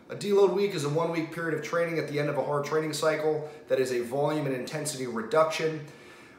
A deload week is a 1 week period of training at the end of a hard training cycle that is a volume and intensity reduction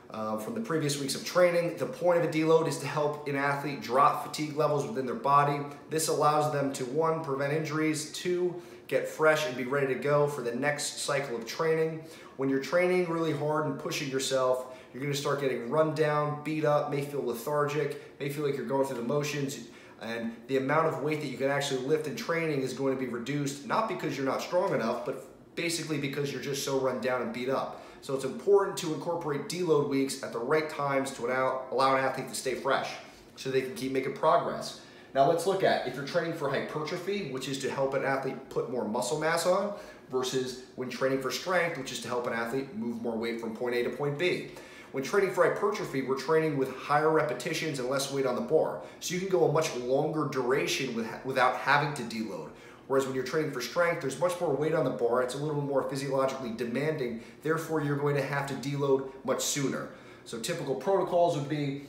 from the previous weeks of training. The point of a deload is to help an athlete drop fatigue levels within their body. This allows them to, 1, prevent injuries, 2, get fresh and be ready to go for the next cycle of training. When you're training really hard and pushing yourself, you're going to start getting run down, beat up, may feel lethargic, may feel like you're going through the motions, and the amount of weight that you can actually lift in training is going to be reduced, not because you're not strong enough, but basically because you're just so run down and beat up. So it's important to incorporate deload weeks at the right times to allow an athlete to stay fresh so they can keep making progress. Now let's look at if you're training for hypertrophy, which is to help an athlete put more muscle mass on, versus when training for strength, which is to help an athlete move more weight from point A to point B. When training for hypertrophy, we're training with higher repetitions and less weight on the bar. So you can go a much longer duration without having to deload. Whereas when you're training for strength, there's much more weight on the bar. It's a little more physiologically demanding. Therefore, you're going to have to deload much sooner. So typical protocols would be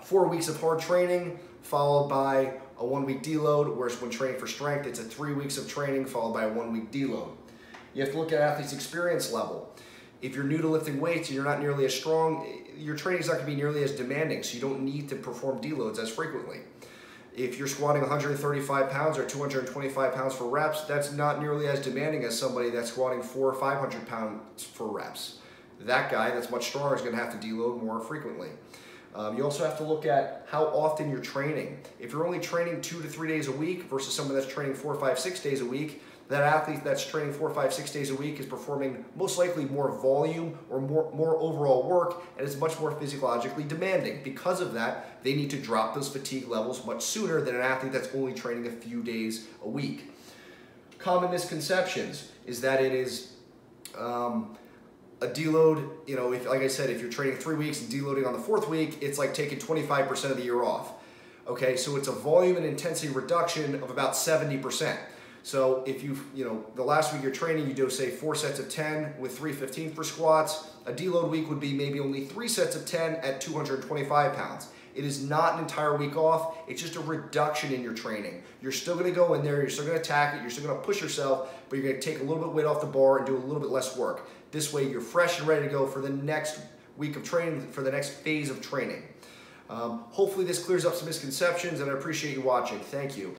4 weeks of hard training followed by a 1 week deload. Whereas when training for strength, it's a 3 weeks of training followed by a 1 week deload. You have to look at athlete's experience level. If you're new to lifting weights and you're not nearly as strong, your training is not going to be nearly as demanding, so you don't need to perform deloads as frequently. If you're squatting 135 pounds or 225 pounds for reps, that's not nearly as demanding as somebody that's squatting 400 or 500 pounds for reps. That guy that's much stronger is going to have to deload more frequently. You also have to look at how often you're training. If you're only training 2 to 3 days a week versus someone that's training 4, 5, 6 days a week, that athlete that's training 4, 5, 6 days a week is performing most likely more volume or more overall work, and is much more physiologically demanding. Because of that, they need to drop those fatigue levels much sooner than an athlete that's only training a few days a week. Common misconceptions is that it is a deload, like I said, if you're training 3 weeks and deloading on the 4th week, it's like taking 25% of the year off. Okay, so it's a volume and intensity reduction of about 70%. So if the last week you're training, you do say 4 sets of 10 with 315 for squats. A deload week would be maybe only 3 sets of 10 at 225 pounds. It is not an entire week off. It's just a reduction in your training. You're still going to go in there. You're still going to attack it. You're still going to push yourself, but you're going to take a little bit of weight off the bar and do a little bit less work. This way you're fresh and ready to go for the next week of training, for the next phase of training. Hopefully this clears up some misconceptions, and I appreciate you watching. Thank you.